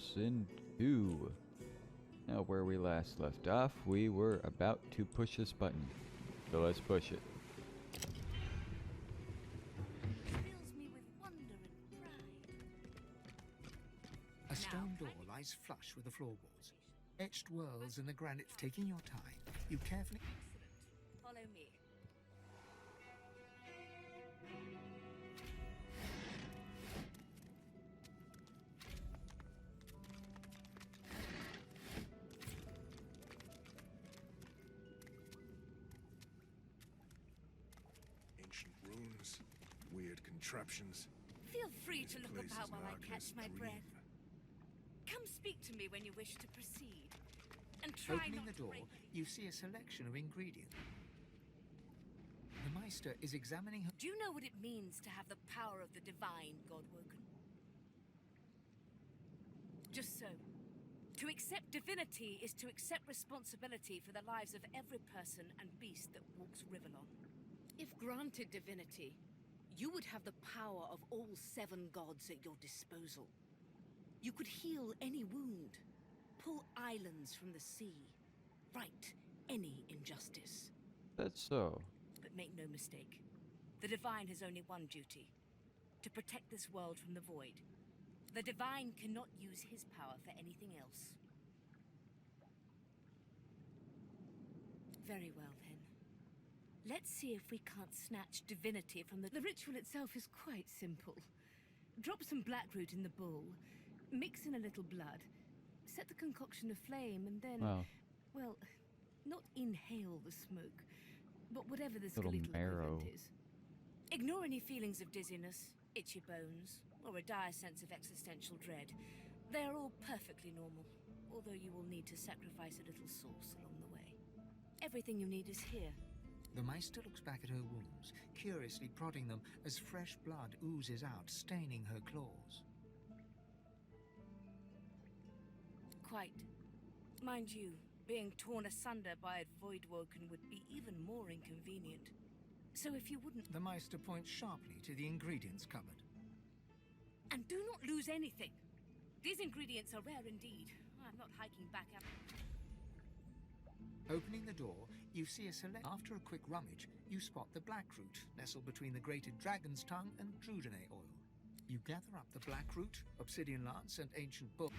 Person 2. Now, where we last left off, we were about to push this button. So let's push it. Fills me with wonder and pride. A stone door lies flush with the floorboards. Etched whorls in the granite. Taking your time, you carefully... Excellent. Follow me. Ancient ruins, weird contraptions. Feel free to look Places about while I dark catch as my dream. breath. Come speak to me when you wish to proceed. And try Opening not the to door, break you see a selection of ingredients. The Meister is examining her... Do you know what it means to have the power of the divine, Godwoken? Just so. To accept divinity is to accept responsibility for the lives of every person and beast that walks Rivalon. If granted divinity, you would have the power of all 7 gods at your disposal. You could heal any wound, pull islands from the sea, right any injustice. That's so. But make no mistake, the Divine has only one duty: to protect this world from the Void. The Divine cannot use his power for anything else. Very well, then. Let's see if we can't snatch divinity from the... The ritual itself is quite simple. Drop some blackroot in the bowl, mix in a little blood, set the concoction aflame, and then... Wow. Well, not inhale the smoke, but whatever the Little skeletal marrow. equivalent is. Ignore any feelings of dizziness, itchy bones, or a dire sense of existential dread. They are all perfectly normal, although you will need to sacrifice a little sauce along the way. Everything you need is here. The Meister looks back at her wounds, curiously prodding them as fresh blood oozes out, staining her claws. Quite. Mind you, being torn asunder by a Voidwoken would be even more inconvenient. So if you wouldn't... The Meister points sharply to the ingredients cupboard. And do not lose anything. These ingredients are rare indeed. I'm not hiking back up. Opening the door, you see a select... After a quick rummage, you spot the blackroot, nestled between the grated dragon's tongue and drudene oil. You gather up the blackroot, obsidian lance, and ancient book.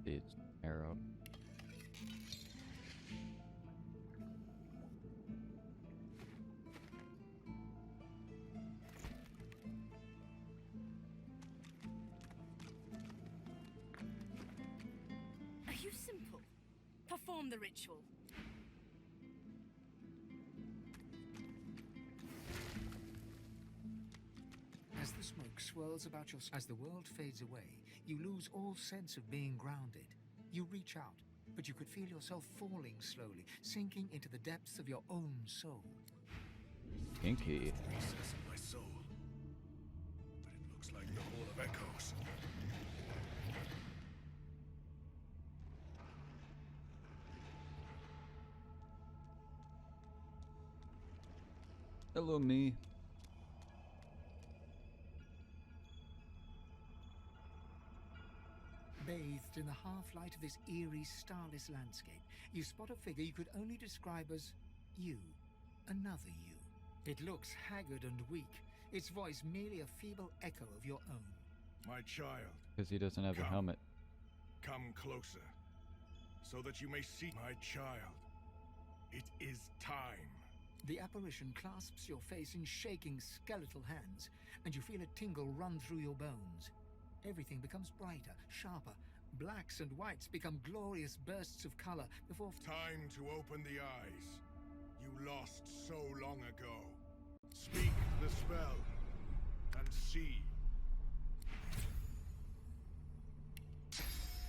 It's arrow. Are you simple? Perform the ritual. As the smoke swirls about your... As the world fades away, you lose all sense of being grounded. You reach out, but you could feel yourself falling slowly, sinking into the depths of your own soul. Kinky. Recess of my soul. But it looks like the Hall of Echoes. Hello, me. Bathed in the half-light of this eerie, starless landscape, you spot a figure you could only describe as you. Another you. It looks haggard and weak, its voice merely a feeble echo of your own. My child, Because he doesn't have a Come. helmet. come closer, so that you may see my child. It is time. The apparition clasps your face in shaking, skeletal hands, and you feel a tingle run through your bones. Everything becomes brighter, sharper. Blacks and whites become glorious bursts of color before... Time to open the eyes you lost so long ago. Speak the spell and see.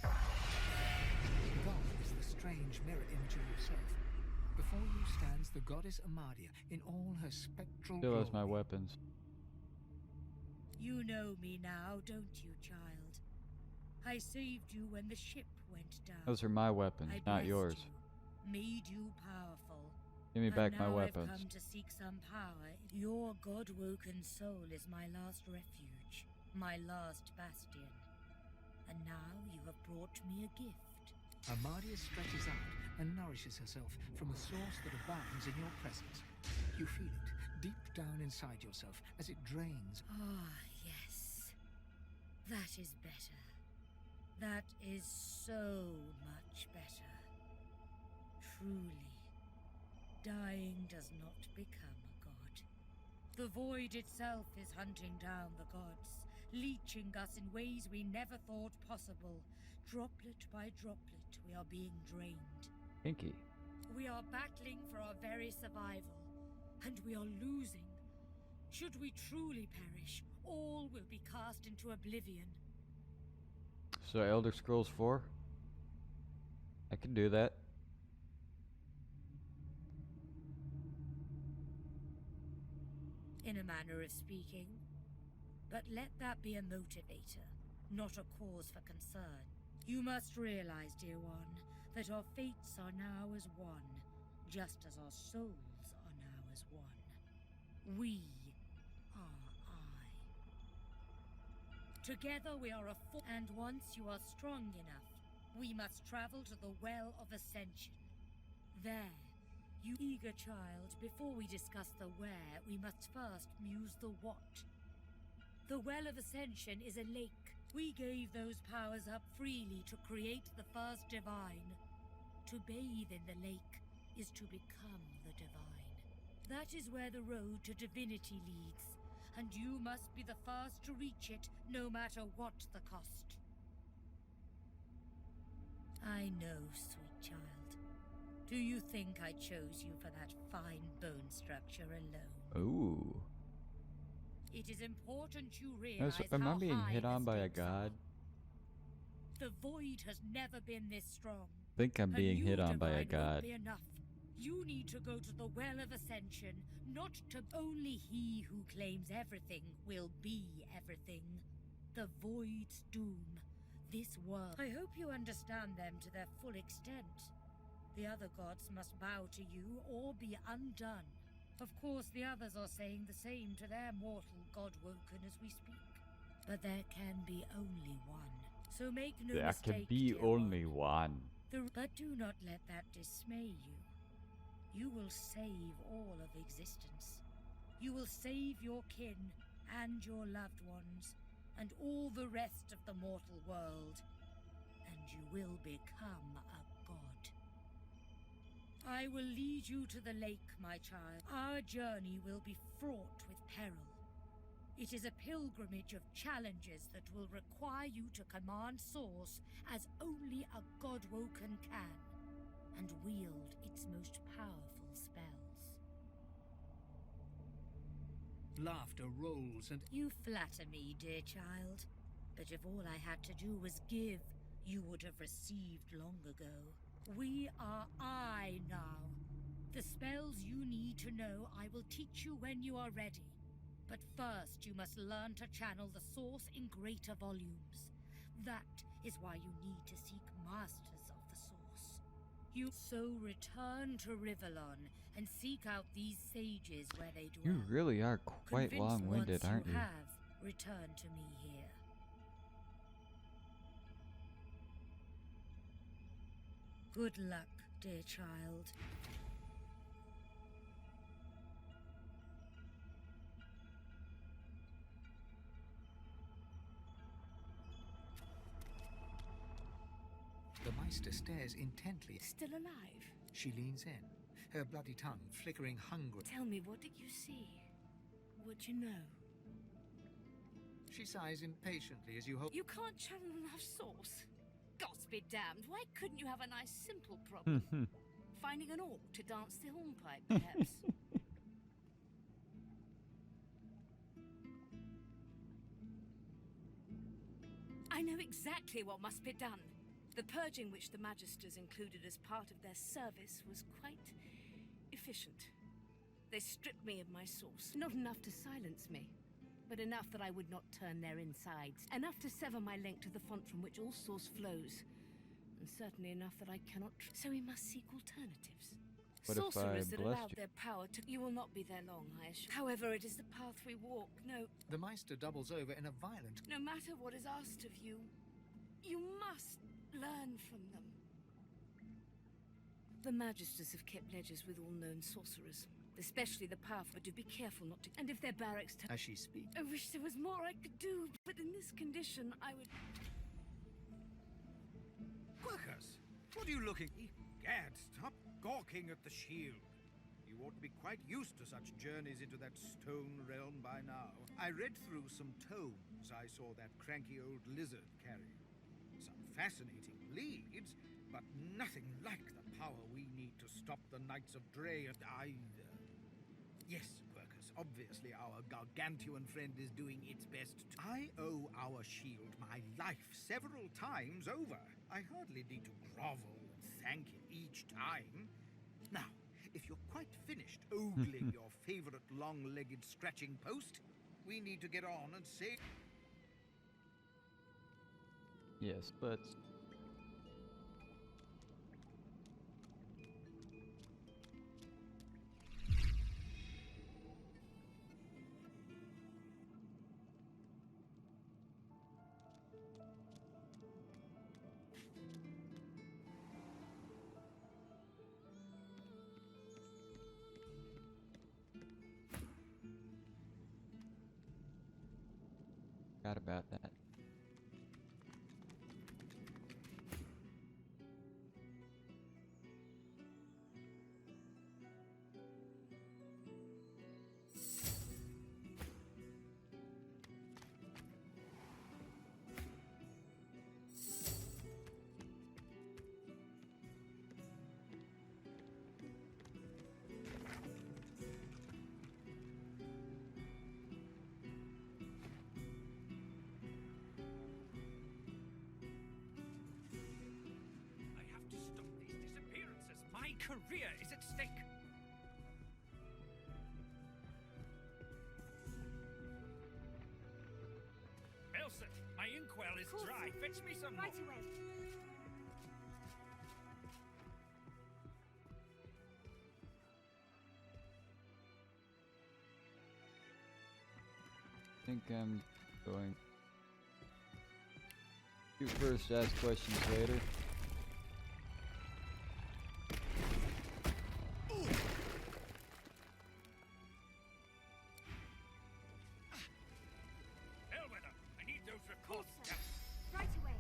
God is the strange mirror image of yourself. Before you stands the goddess Amadia in all her spectral Still has my glory. weapons. You know me now, don't you, child? I saved you when the ship went down. Those are my weapons, I not blessed yours. you, made you powerful. Give me back my Now weapons. I've come to seek some power. Your God-woken soul is my last refuge, my last bastion. And now you have brought me a gift. Amadia stretches out and nourishes herself from a source that abounds in your presence. You feel it deep down inside yourself as it drains. Ah, yes. That is better. That is so much better. Truly, dying does not become a god. The void itself is hunting down the gods, leeching us in ways we never thought possible. Droplet by droplet, we are being drained. Pinky. We are battling for our very survival, and we are losing. Should we truly perish, all will be cast into oblivion. So Elder Scrolls 4? I can do that. In a manner of speaking. But let that be a motivator, not a cause for concern. You must realize, dear one, that our fates are now as one, just as our souls are now as one. We are I. Together we are a force, and once you are strong enough, we must travel to the Well of Ascension. There, you eager child, before we discuss the where, we must first muse the what. The Well of Ascension is a lake. We gave those powers up freely to create the first divine. To bathe in the lake is to become the divine. That is where the road to divinity leads, and you must be the first to reach it, no matter what the cost. I know, sweet child. Do you think I chose you for that fine bone structure alone? Ooh. It is important you realize Am I how being high hit the on by a stakes are. god? The void has never been this strong. I think I'm being hit on by a Won't god. be enough. You need to go to the Well of Ascension, not to only he who claims everything will be everything. The void's doom. This world. I hope you understand them to their full extent. The other gods must bow to you or be undone. Of course, the others are saying the same to their mortal god-woken as we speak. But there can be only one. So make no There mistake, can be dear only one. one. But do not let that dismay you. You will save all of existence. You will save your kin and your loved ones, and all the rest of the mortal world. And you will become a god. I will lead you to the lake, my child. Our journey will be fraught with peril. It is a pilgrimage of challenges that will require you to command Source as only a god-woken can, and wield its most powerful spells. Laughter rolls and You flatter me, dear child. But if all I had to do was give, you would have received long ago. We are I now. The spells you need to know I will teach you when you are ready. But first you must learn to channel the Source in greater volumes. That is why you need to seek masters of the Source. You so return to Rivalon and seek out these sages where they dwell. You really are quite Convinced long-winded, once aren't you? have, return to me here. Good luck, dear child. the Meister stares intently. Still alive? She leans in, her bloody tongue flickering hunger. Tell me, what did you see? What'd you know? She sighs impatiently as you hope. You can't channel enough Source. Gods be damned, why couldn't you have a nice simple problem? Finding an orc to dance the hornpipe, perhaps? I know exactly what must be done. The purging which the Magisters included as part of their service was quite efficient. They stripped me of my Source. Not enough to silence me, but enough that I would not turn their insides. Enough to sever my link to the font from which all source flows. And certainly enough that I cannot... So we must seek alternatives. What if I Sorcerers that blessed allowed you? their power to... You will not be there long, I assure. However, it is the path we walk. No, The Meister doubles over in a violent... no matter what is asked of you, you must learn from them. The Magisters have kept ledgers with all known sorcerers, especially the powerful, but do be careful not to... And if their barracks... As she speaks, I wish there was more I could do, but in this condition, I would... Quirkus, what are you looking... Gad, stop gawking at the shield. You ought to be quite used to such journeys into that stone realm by now. I read through some tomes I saw that cranky old lizard carry. Some fascinating leads, but nothing like the power we need to stop the Knights of Dre and Yes, Quirkus, obviously our gargantuan friend is doing its best. I owe our shield my life several times over. I hardly need to grovel and thank him each time. Now, if you're quite finished ogling your favorite long-legged scratching post, we need to get on and say... Yes, but forgot about that. I have to stop these disappearances. My career is at stake. Elsa, my inkwell is dry. Fetch me some more. away. I think I'm going. You first, ask questions later. Bellwether, I need those reports. Right away.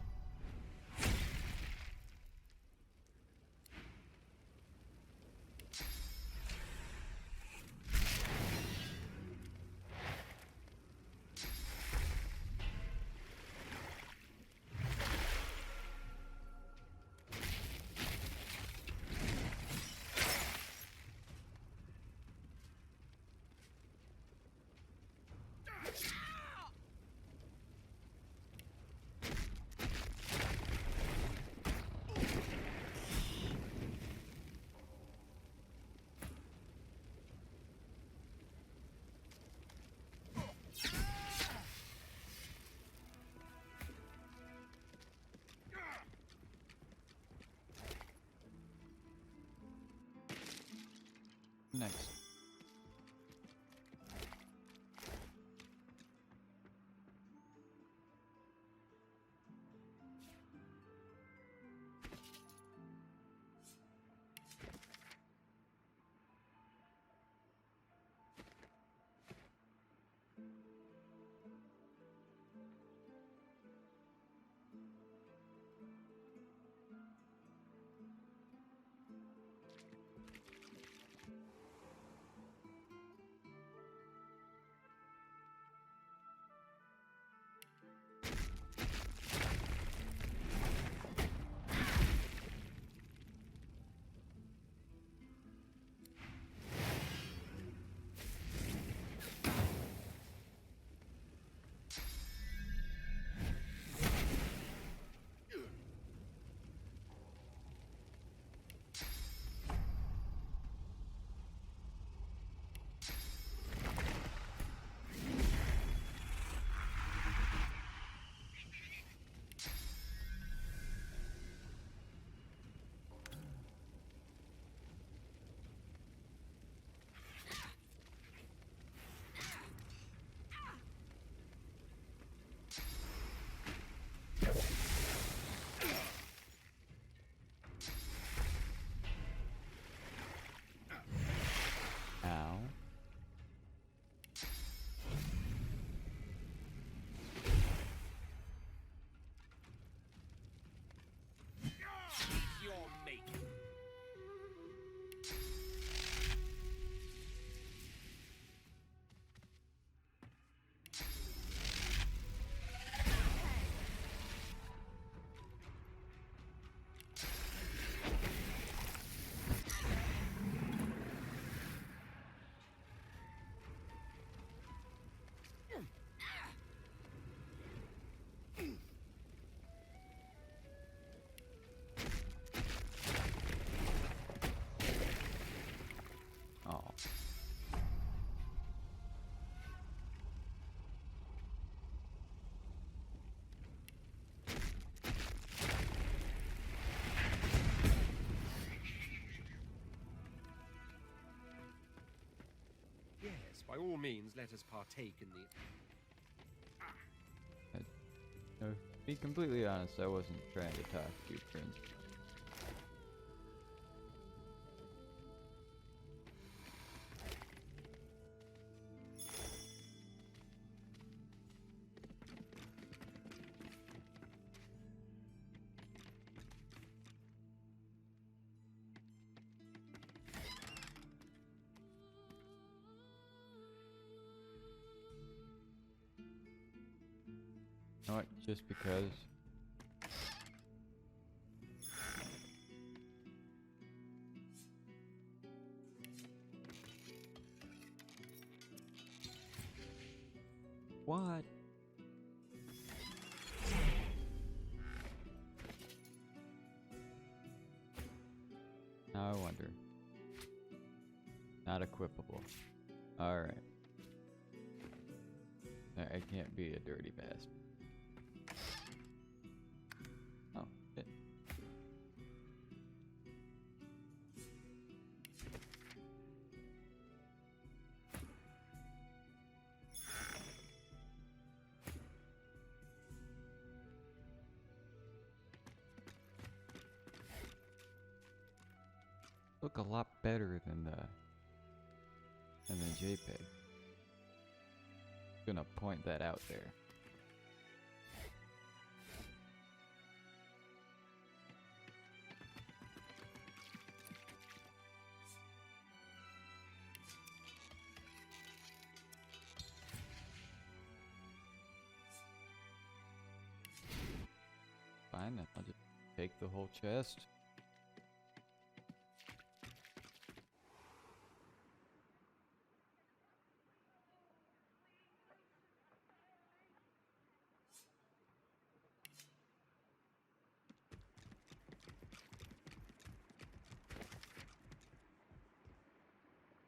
Next. by all means, let us partake in the... To be completely honest, I wasn't trying to talk to you, Prince. You know what? Just because. What? Now I wonder. Not equipable. Alright. I can't be a dirty bastard. Oh, shit. Look a lot better than the JPEG. Gonna point that out there. Fine, I'll just take the whole chest.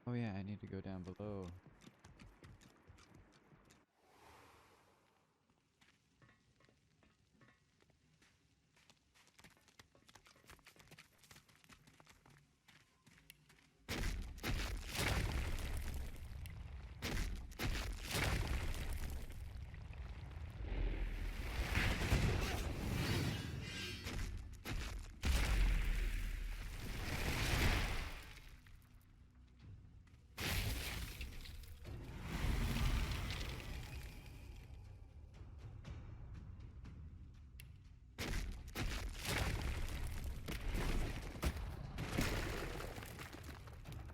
Oh yeah, I need to go down below.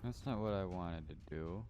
That's not what I wanted to do.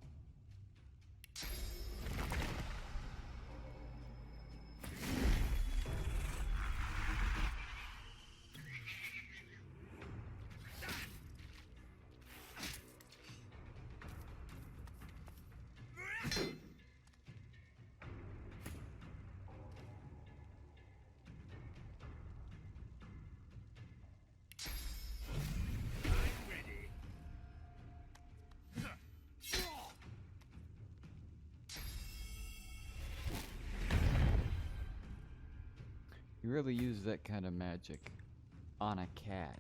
You really use that kind of magic on a cat.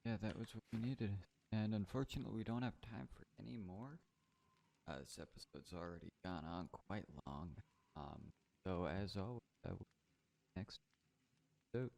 Yeah, that was what we needed. And unfortunately, we don't have time for any more. This episode's already gone on quite long. So as always, I will next episode.